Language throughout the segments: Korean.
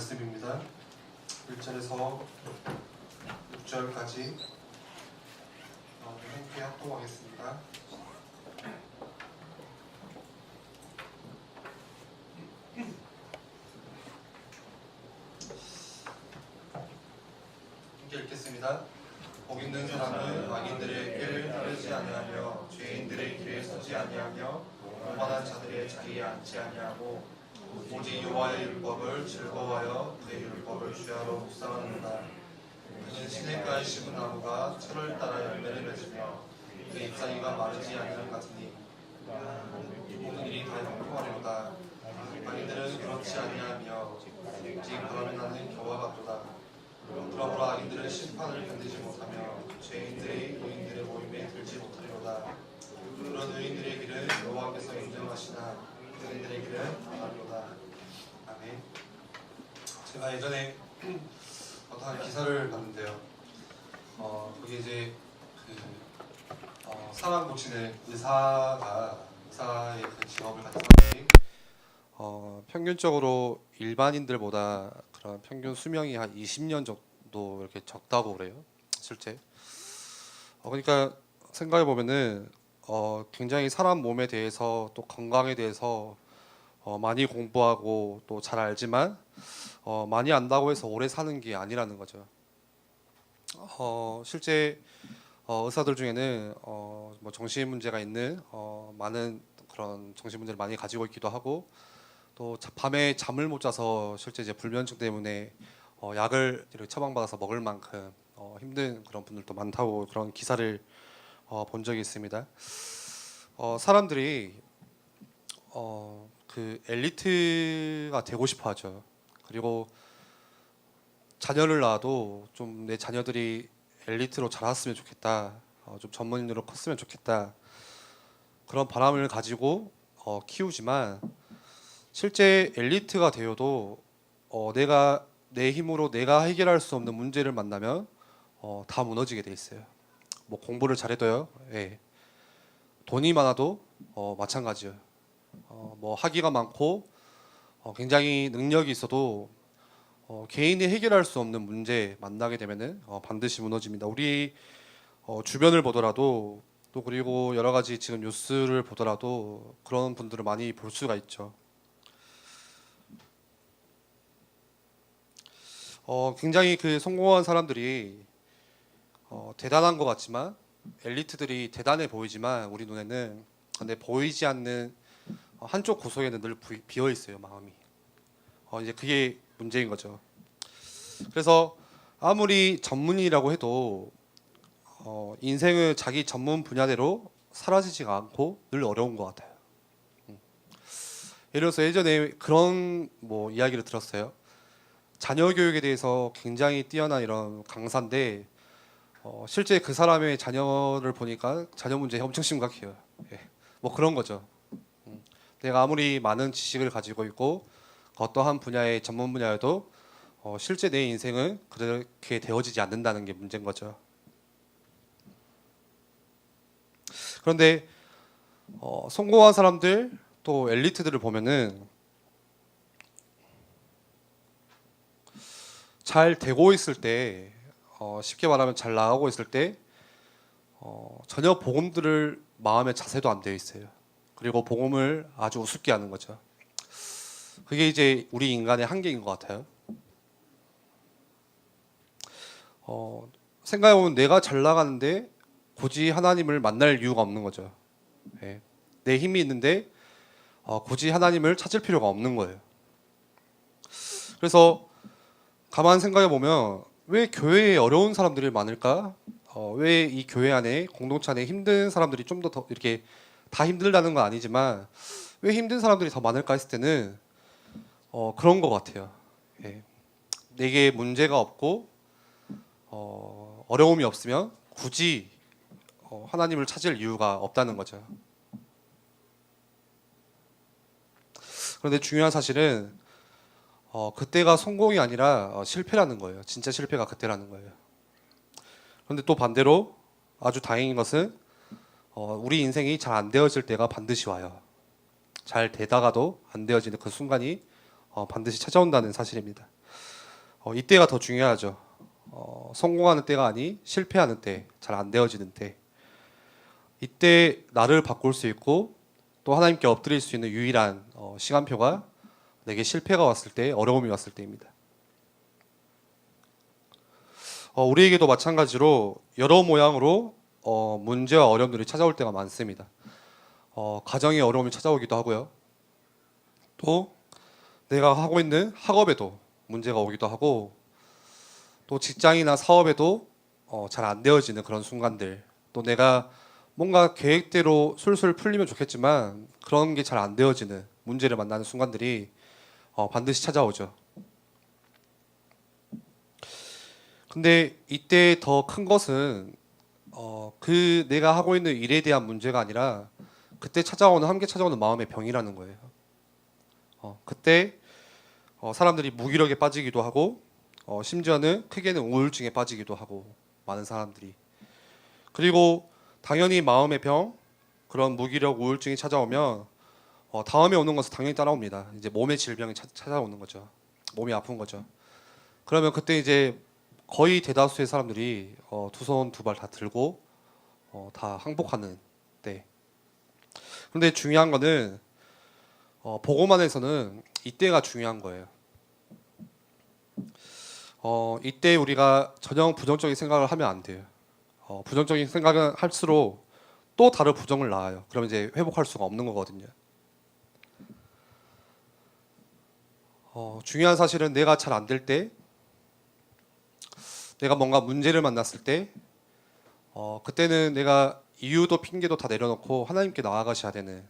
말씀입니다. 1절에서 6절까지 함께 합독하겠습니다. 함께 읽겠습니다. 복 있는 사람은 악인들의 길을 따르지 아니하며 죄인들의 길에 서지 아니하며 오만한 자들의 자리에 앉지 아니하고 오직 여호와의 율법을 즐거워하여 그의 율법을 주야로 묵상하는구나. 그는 시냇가에 심은 나무가 철을 따라 열매를 맺으며 그의 잎사귀가 마르지 아니하는 같으니 모든 일이 다 형통하리로다. 악인들은 그렇지 아니하며 오직 바람에 나는 겨와 같도다. 그러므로 악인들은 심판을 견디지 못하며 죄인들이 의인들의 모임에 들지 못하리로다. 그런 의인들의 길은 여호와께서 인정하시나 의인들의 길은 망하리로다. 아멘. 제가 예전에 어떤 기사를 봤는데요. 그게 이제 사람 고치는 의사의 그 직업을 가진 사람들이 평균적으로 일반인들보다 그런 평균 수명이 한 20년 정도 이렇게 적다고 그래요. 실제. 그러니까 생각해 보면은 굉장히 사람 몸에 대해서 또 건강에 대해서 많이 공부하고 또 잘 알지만 많이 안다고 해서 오래 사는 게 아니라는 거죠. 실제 의사들 중에는 뭐 정신 문제가 있는 많은 그런 정신 문제를 많이 가지고 있기도 하고 또 밤에 잠을 못 자서 실제 이제 불면증 때문에 약을 이렇게 처방받아서 먹을 만큼 힘든 그런 분들도 많다고 그런 기사를 본 적이 있습니다. 사람들이 그 엘리트가 되고 싶어하죠. 그리고 자녀를 낳아도 좀 내 자녀들이 엘리트로 자랐으면 좋겠다. 좀 전문인으로 컸으면 좋겠다. 그런 바람을 가지고 키우지만 실제 엘리트가 되어도 내가 내 힘으로 내가 해결할 수 없는 문제를 만나면 다 무너지게 돼 있어요. 뭐 공부를 잘해도요. 예. 돈이 많아도 마찬가지예요. 뭐 학위가 많고 굉장히 능력이 있어도 개인이 해결할 수 없는 문제 만나게 되면은 반드시 무너집니다. 우리 주변을 보더라도 또 그리고 여러 가지 지금 뉴스를 보더라도 그런 분들을 많이 볼 수가 있죠. 굉장히 그 성공한 사람들이 대단한 것 같지만 엘리트들이 대단해 보이지만 우리 눈에는 근데 보이지 않는 한쪽 구석에는 늘 비어 있어요, 마음이. 이제 그게 문제인 거죠. 그래서 아무리 전문이라고 해도 인생을 자기 전문 분야대로 사라지지가 않고 늘 어려운 것 같아요. 예를 들어서 예전에 그런 뭐 이야기를 들었어요. 자녀 교육에 대해서 굉장히 뛰어난 이런 강사인데 실제 그 사람의 자녀를 보니까 자녀 문제 엄청 심각해요. 예. 뭐 그런 거죠. 내가 아무리 많은 지식을 가지고 있고 어떠한 분야의 전문 분야여도 실제 내 인생은 그렇게 되어지지 않는다는 게 문제인 거죠. 그런데 성공한 사람들 또 엘리트들을 보면은 잘 되고 있을 때 쉽게 말하면 잘 나가고 있을 때 전혀 복음들을 마음의 자세도 안 되어 있어요. 그리고 복음을 아주 우습게 하는 거죠. 그게 이제 우리 인간의 한계인 것 같아요. 생각해보면 내가 잘 나가는데 굳이 하나님을 만날 이유가 없는 거죠. 예. 내 힘이 있는데 굳이 하나님을 찾을 필요가 없는 거예요. 그래서 가만 생각해보면 왜 교회에 어려운 사람들이 많을까? 왜 이 교회 안에 공동체 안에 힘든 사람들이 좀 더 이렇게 다 힘들다는 건 아니지만 왜 힘든 사람들이 더 많을까 했을 때는 그런 것 같아요. 예. 내게 문제가 없고 어려움이 없으면 굳이 하나님을 찾을 이유가 없다는 거죠. 그런데 중요한 사실은 그때가 성공이 아니라 실패라는 거예요. 진짜 실패가 그때라는 거예요. 그런데 또 반대로 아주 다행인 것은 우리 인생이 잘 안 되어질 때가 반드시 와요. 잘 되다가도 안 되어지는 그 순간이 반드시 찾아온다는 사실입니다. 이때가 더 중요하죠. 성공하는 때가 아니 실패하는 때, 잘 안 되어지는 때. 이때 나를 바꿀 수 있고 또 하나님께 엎드릴 수 있는 유일한 시간표가 내게 실패가 왔을 때, 어려움이 왔을 때입니다. 우리에게도 마찬가지로 여러 모양으로 문제와 어려움들이 찾아올 때가 많습니다. 가정의 어려움이 찾아오기도 하고요. 또 내가 하고 있는 학업에도 문제가 오기도 하고, 또 직장이나 사업에도 잘 안 되어지는 그런 순간들, 또 내가 뭔가 계획대로 술술 풀리면 좋겠지만 그런 게 잘 안 되어지는 문제를 만나는 순간들이 반드시 찾아오죠. 근데 이때 더 큰 것은 그 내가 하고 있는 일에 대한 문제가 아니라 그때 함께 찾아오는 마음의 병이라는 거예요. 그때 사람들이 무기력에 빠지기도 하고, 심지어는 크게는 우울증에 빠지기도 하고, 많은 사람들이. 그리고 당연히 마음의 병, 그런 무기력, 우울증이 찾아오면 다음에 오는 것은 당연히 따라옵니다. 이제 몸의 질병이 찾아오는 거죠. 몸이 아픈 거죠. 그러면 그때 이제 거의 대다수의 사람들이 두 손 두 발 다 들고 다 항복하는 때. 근데 중요한 거는 복음 안에서는 이때가 중요한 거예요. 이때 우리가 전혀 부정적인 생각을 하면 안 돼요. 부정적인 생각을 할수록 또 다른 부정을 낳아요. 그러면 이제 회복할 수가 없는 거거든요. 중요한 사실은 내가 잘 안 될 때, 내가 뭔가 문제를 만났을 때, 그때는 내가 이유도 핑계도 다 내려놓고 하나님께 나아가셔야 되는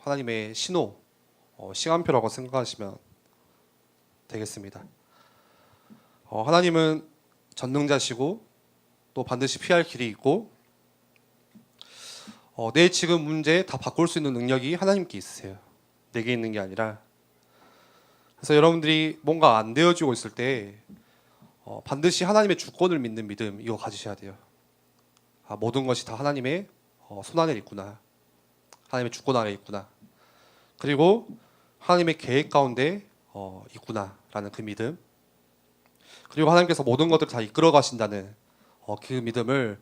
하나님의 신호, 시간표라고 생각하시면 되겠습니다. 하나님은 전능자시고 또 반드시 피할 길이 있고, 내 지금 문제 다 바꿀 수 있는 능력이 하나님께 있으세요. 내게 있는 게 아니라. 그래서 여러분들이 뭔가 안 되어지고 있을 때 반드시 하나님의 주권을 믿는 믿음, 이거 가지셔야 돼요. 모든 것이 다 하나님의 손 안에 있구나. 하나님의 주권 안에 있구나. 그리고 하나님의 계획 가운데 있구나라는 그 믿음. 그리고 하나님께서 모든 것들을 다 이끌어 가신다는 그 믿음을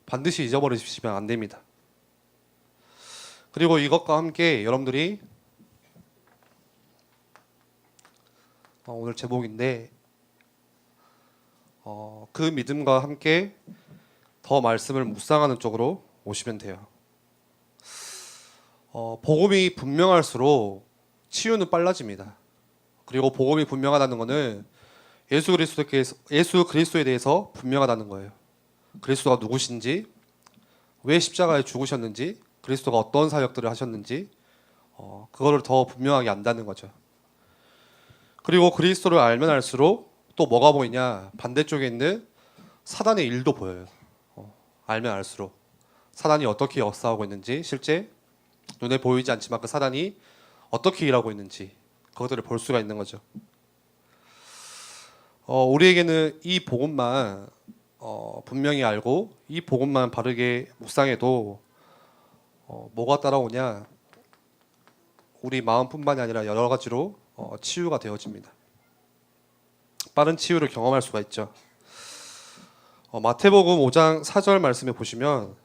반드시 잊어버리시면 안 됩니다. 그리고 이것과 함께 여러분들이 오늘 제목인데, 그 믿음과 함께 더 말씀을 묵상하는 쪽으로 오시면 돼요. 복음이 분명할수록 치유는 빨라집니다. 그리고 복음이 분명하다는 것은 예수 그리스도에 대해서 분명하다는 거예요. 그리스도가 누구신지, 왜 십자가에 죽으셨는지, 그리스도가 어떤 사역들을 하셨는지, 그거를 더 분명하게 안다는 거죠. 그리고 그리스도를 알면 알수록 또 뭐가 보이냐? 반대쪽에 있는 사단의 일도 보여요. 알면 알수록 사단이 어떻게 역사하고 있는지, 실제 눈에 보이지 않지만 그 사단이 어떻게 일하고 있는지, 그것들을 볼 수가 있는 거죠. 우리에게는 이 복음만 분명히 알고 이 복음만 바르게 묵상해도 뭐가 따라오냐? 우리 마음뿐만이 아니라 여러 가지로 치유가 되어집니다. 빠른 치유를 경험할 수가 있죠. 마태복음 5장 4절 말씀에 보시면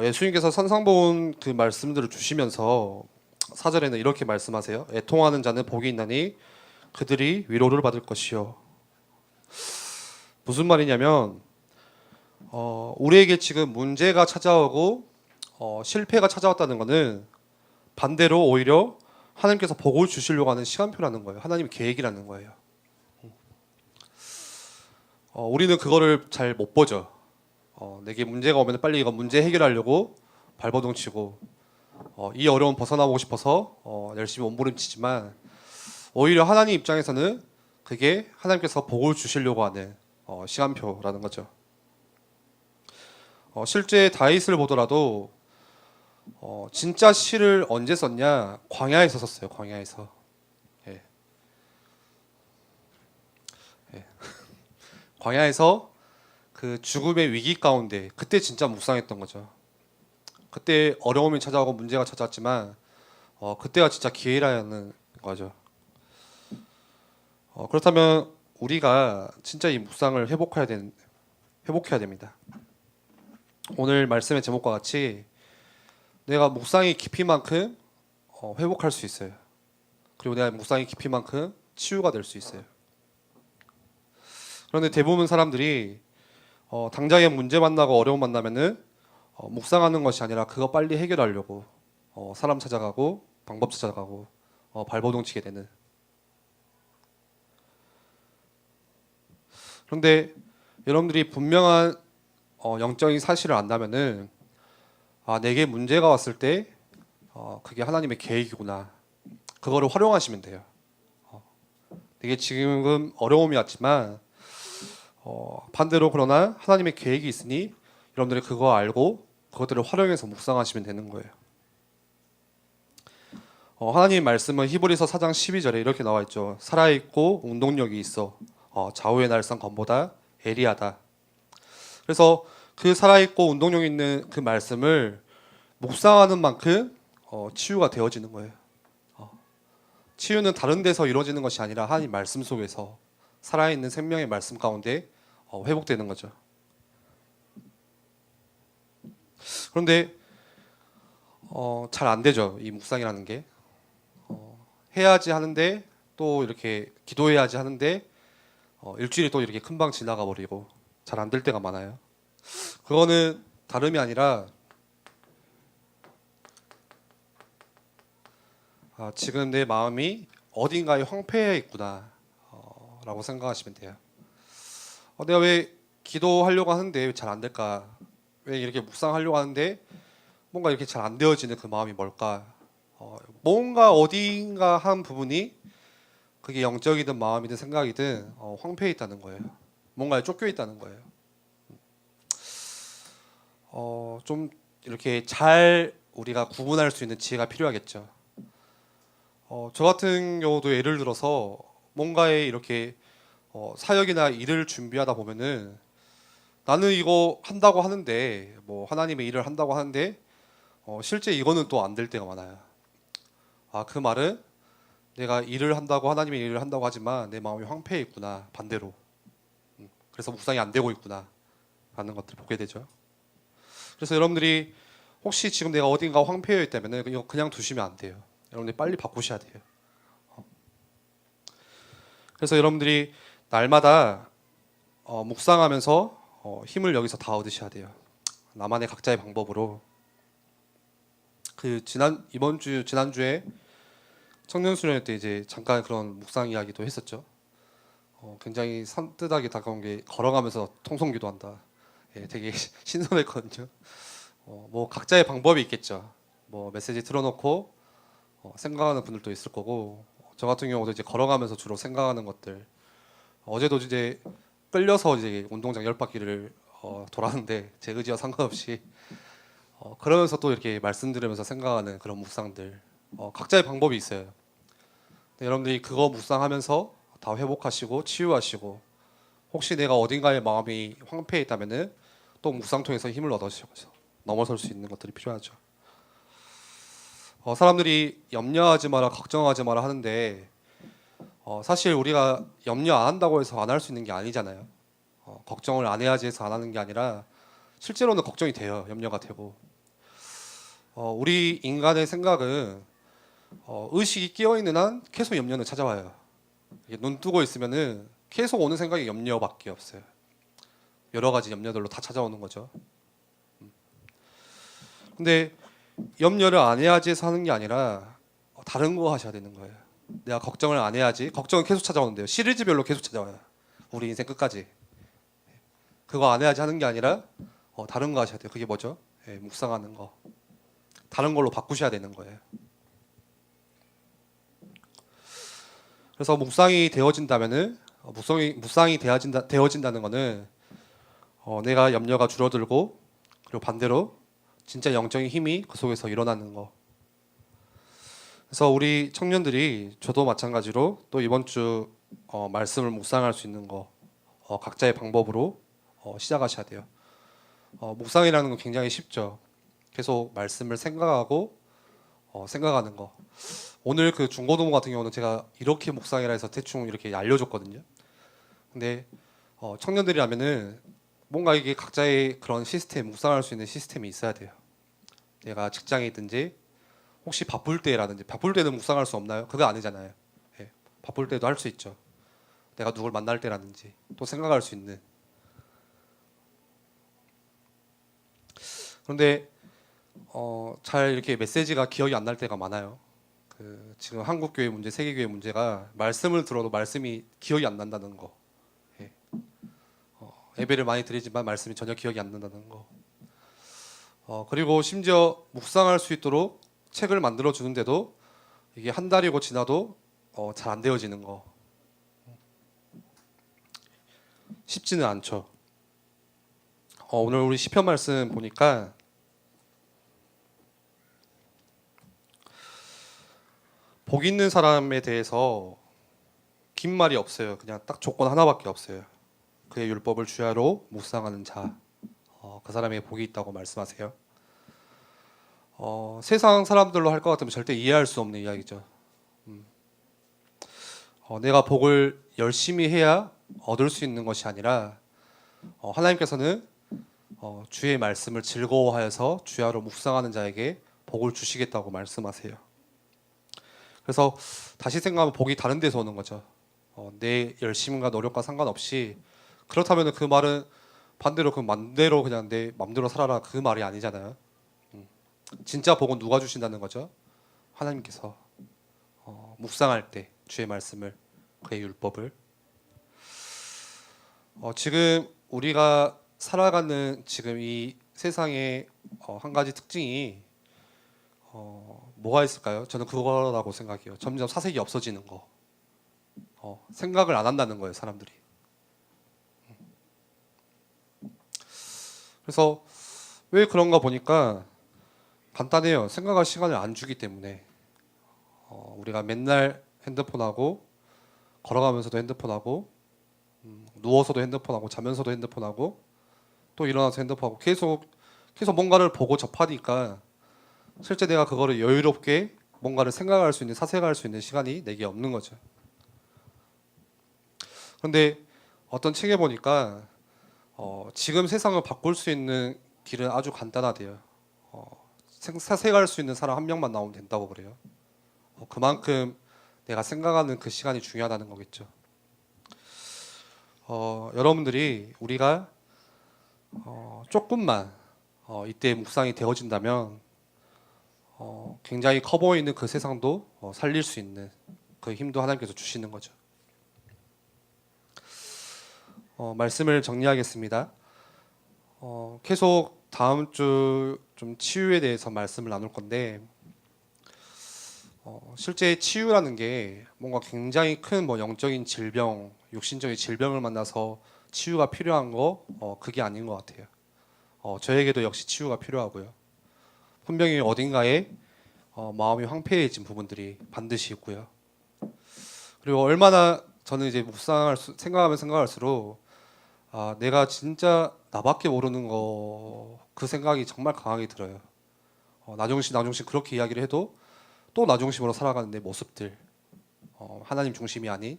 예수님께서 산상보훈 그 말씀들을 주시면서 4절에는 이렇게 말씀하세요. 애통하는 자는 복이 있나니 그들이 위로를 받을 것이요. 무슨 말이냐면 우리에게 지금 문제가 찾아오고 실패가 찾아왔다는 것은 반대로 오히려 하나님께서 복을 주시려고 하는 시간표라는 거예요. 하나님의 계획이라는 거예요. 우리는 그거를 잘 못 보죠. 내게 문제가 오면 빨리 이거 문제 해결하려고 발버둥 치고 이 어려움 벗어나고 싶어서 열심히 몸부림치지만, 오히려 하나님 입장에서는 그게 하나님께서 복을 주시려고 하는 시간표라는 거죠. 실제 다윗을 보더라도 진짜 시를 언제 썼냐? 광야에서 썼어요. 광야에서. 예. 예. 광야에서 그 죽음의 위기 가운데 그때 진짜 묵상했던 거죠. 그때 어려움이 찾아오고 문제가 찾아왔지만 그때가 진짜 기회라는 거죠. 그렇다면 우리가 진짜 이 묵상을 회복해야 됩니다. 오늘 말씀의 제목과 같이 내가 묵상의 깊이만큼 회복할 수 있어요. 그리고 내가 묵상의 깊이만큼 치유가 될 수 있어요. 그런데 대부분 사람들이 당장에 문제 만나고 어려움 만나면은 묵상하는 것이 아니라 그거 빨리 해결하려고 사람 찾아가고 방법 찾아가고 발버둥 치게 되는. 그런데 여러분들이 분명한 영적인 사실을 안다면은 내게 문제가 왔을 때 그게 하나님의 계획이구나. 그거를 활용하시면 돼요. 되게 지금 어려움이 왔지만 반대로 그러나 하나님의 계획이 있으니 여러분들이 그거 알고 그것들을 활용해서 묵상하시면 되는 거예요. 하나님의 말씀은 히브리서 4장 12절에 이렇게 나와 있죠. 살아있고 운동력이 있어 좌우의 날선 검보다 예리하다. 그래서 그 살아있고 운동력 있는 그 말씀을 묵상하는 만큼 치유가 되어지는 거예요. 치유는 다른 데서 이루어지는 것이 아니라 하나님 말씀 속에서 살아있는 생명의 말씀 가운데 회복되는 거죠. 그런데 잘 안 되죠. 이 묵상이라는 게 해야지 하는데 또 이렇게 기도해야지 하는데 일주일이 또 이렇게 금방 지나가 버리고 잘 안 될 때가 많아요. 그거는 다름이 아니라 지금 내 마음이 어딘가에 황폐해 있구나 라고 생각하시면 돼요. 내가 왜 기도하려고 하는데 잘 안 될까? 왜 이렇게 묵상하려고 하는데 뭔가 이렇게 잘 안 되어지는 그 마음이 뭘까? 뭔가 어딘가 한 부분이 그게 영적이든 마음이든 생각이든 황폐해 있다는 거예요. 뭔가에 쫓겨 있다는 거예요. 좀 이렇게 잘 우리가 구분할 수 있는 지혜가 필요하겠죠. 저 같은 경우도 예를 들어서 뭔가에 이렇게 사역이나 일을 준비하다 보면은 나는 이거 한다고 하는데 뭐 하나님의 일을 한다고 하는데 실제 이거는 또 안 될 때가 많아요. 그 말은 내가 일을 한다고 하나님의 일을 한다고 하지만 내 마음이 황폐해 있구나. 반대로. 그래서 묵상이 안 되고 있구나 라는 것들을 보게 되죠. 그래서 여러분들이 혹시 지금 내가 어딘가 황폐해 있다면 이거 그냥 두시면 안 돼요. 여러분들이 빨리 바꾸셔야 돼요. 그래서 여러분들이 날마다 묵상하면서 힘을 여기서 다 얻으셔야 돼요. 나만의 각자의 방법으로. 지난주에 청년 수련회 때 이제 잠깐 그런 묵상 이야기도 했었죠. 굉장히 산뜻하게 다가온 게 걸어가면서 통성기도한다. 되게 신선했거든요. 뭐 각자의 방법이 있겠죠. 뭐 메시지 틀어놓고 생각하는 분들도 있을 거고, 저 같은 경우도 이제 걸어가면서 주로 생각하는 것들. 어제도 이제 끌려서 이제 운동장 10바퀴를 돌았는데 제 의지와 상관없이 그러면서 또 이렇게 말씀 들으면서 생각하는 그런 묵상들. 각자의 방법이 있어요. 여러분들이 그거 묵상하면서 다 회복하시고 치유하시고, 혹시 내가 어딘가에 마음이 황폐해 있다면은 또 묵상 통해서 힘을 얻으셔서 넘어설 수 있는 것들이 필요하죠. 사람들이 염려하지 마라, 걱정하지 마라 하는데 사실 우리가 염려 안 한다고 해서 안 할 수 있는 게 아니잖아요. 걱정을 안 해야지 해서 안 하는 게 아니라 실제로는 걱정이 돼요. 염려가 되고. 우리 인간의 생각은 의식이 끼어 있는 한 계속 염려는 찾아와요. 눈 뜨고 있으면은 계속 오는 생각이 염려밖에 없어요. 여러 가지 염려들로 다 찾아오는 거죠. 근데 염려를 안 해야지 해서 하는 게 아니라 다른 거 하셔야 되는 거예요. 내가 걱정을 안 해야지. 걱정은 계속 찾아오는데요. 시리즈별로 계속 찾아와요. 우리 인생 끝까지. 그거 안 해야지 하는 게 아니라 다른 거 하셔야 돼요. 그게 뭐죠? 묵상하는 거. 다른 걸로 바꾸셔야 되는 거예요. 그래서 묵상이 되어진다면은 묵상이 되어진다는 거는 내가 염려가 줄어들고, 그리고 반대로 진짜 영적인 힘이 그 속에서 일어나는 거. 그래서 우리 청년들이, 저도 마찬가지로 또 이번 주 말씀을 묵상할 수 있는 거 각자의 방법으로 시작하셔야 돼요. 묵상이라는 건 굉장히 쉽죠. 계속 말씀을 생각하고 생각하는 거. 오늘 그 중고등부 같은 경우는 제가 이렇게 묵상이라 해서 대충 이렇게 알려줬거든요. 근데 청년들이라면은 뭔가 이게 각자의 그런 시스템, 묵상할 수 있는 시스템이 있어야 돼요. 내가 직장에 있든지 혹시 바쁠 때라든지, 바쁠 때는 묵상할 수 없나요? 그거 아니잖아요. 예, 바쁠 때도 할 수 있죠. 내가 누굴 만날 때라든지 또 생각할 수 있는. 그런데 잘 이렇게 메시지가 기억이 안 날 때가 많아요. 지금 한국 교회 문제, 세계 교회 문제가 말씀을 들어도 말씀이 기억이 안 난다는 거. 예. 예배를 많이 드리지만 말씀이 전혀 기억이 안 난다는 거. 그리고 심지어 묵상할 수 있도록 책을 만들어 주는데도 이게 한 달이고 지나도 잘 안 되어지는 거. 쉽지는 않죠. 오늘 우리 시편 말씀 보니까 복 있는 사람에 대해서 긴 말이 없어요. 그냥 딱 조건 하나밖에 없어요. 그의 율법을 주야로 묵상하는 자, 그 사람에게 복이 있다고 말씀하세요. 세상 사람들로 할 것 같으면 절대 이해할 수 없는 이야기죠. 내가 복을 열심히 해야 얻을 수 있는 것이 아니라 하나님께서는 주의 말씀을 즐거워하여서 주야로 묵상하는 자에게 복을 주시겠다고 말씀하세요. 그래서 다시 생각하면 복이 다른 데서 오는 거죠. 내 열심과 노력과 상관없이. 그렇다면 그 말은 반대로 그 맘대로 그냥 내 맘대로 살아라 그 말이 아니잖아요. 진짜 복은 누가 주신다는 거죠? 하나님께서 묵상할 때 주의 말씀을, 그의 율법을. 지금 우리가 살아가는 지금 이 세상의 한 가지 특징이 뭐가 있을까요? 저는 그거라고 생각해요. 점점 사색이 없어지는 거. 생각을 안 한다는 거예요, 사람들이. 그래서 왜 그런가 보니까 간단해요. 생각할 시간을 안 주기 때문에. 우리가 맨날 핸드폰하고, 걸어가면서도 핸드폰하고, 누워서도 핸드폰하고, 자면서도 핸드폰하고, 또 일어나서 핸드폰하고, 계속 뭔가를 보고 접하니까 실제 내가 그거를 여유롭게 뭔가를 생각할 수 있는, 사색할 수 있는 시간이 내게 없는 거죠. 그런데 어떤 책에 보니까 지금 세상을 바꿀 수 있는 길은 아주 간단하대요. 사색할 수 있는 사람 한 명만 나오면 된다고 그래요. 그만큼 내가 생각하는 그 시간이 중요하다는 거겠죠. 여러분들이 우리가 조금만 이때 묵상이 되어진다면 굉장히 커 보이는 그 세상도 살릴 수 있는 그 힘도 하나님께서 주시는 거죠. 말씀을 정리하겠습니다. 계속 다음 주 좀 치유에 대해서 말씀을 나눌 건데 실제 치유라는 게 뭔가 굉장히 큰 뭐 영적인 질병, 육신적인 질병을 만나서 치유가 필요한 거 그게 아닌 것 같아요. 저에게도 역시 치유가 필요하고요. 분명히 어딘가에 마음이 황폐해진 부분들이 반드시 있고요. 그리고 얼마나 저는 이제 생각하면 생각할수록 내가 진짜 나밖에 모르는 거 그 생각이 정말 강하게 들어요. 나중심 그렇게 이야기를 해도 또 나중심으로 살아가는 내 모습들, 하나님 중심이 아닌.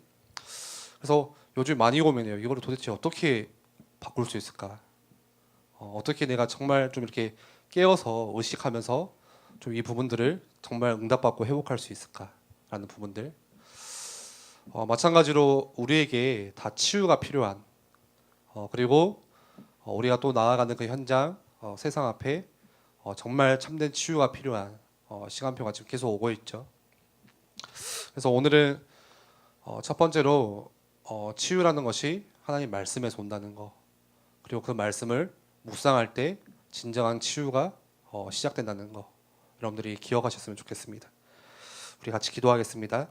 그래서 요즘 많이 고민해요. 이거를 도대체 어떻게 바꿀 수 있을까? 어떻게 내가 정말 좀 이렇게 깨어서 의식하면서 좀 이 부분들을 정말 응답받고 회복할 수 있을까라는 부분들. 마찬가지로 우리에게 다 치유가 필요한 그리고 우리가 또 나아가는 그 현장 세상 앞에 정말 참된 치유가 필요한 시간표가 지금 계속 오고 있죠. 그래서 오늘은 첫 번째로 치유라는 것이 하나님 말씀에서 온다는 거, 그리고 그 말씀을 묵상할 때 진정한 치유가 시작된다는 거, 여러분들이 기억하셨으면 좋겠습니다. 우리 같이 기도하겠습니다.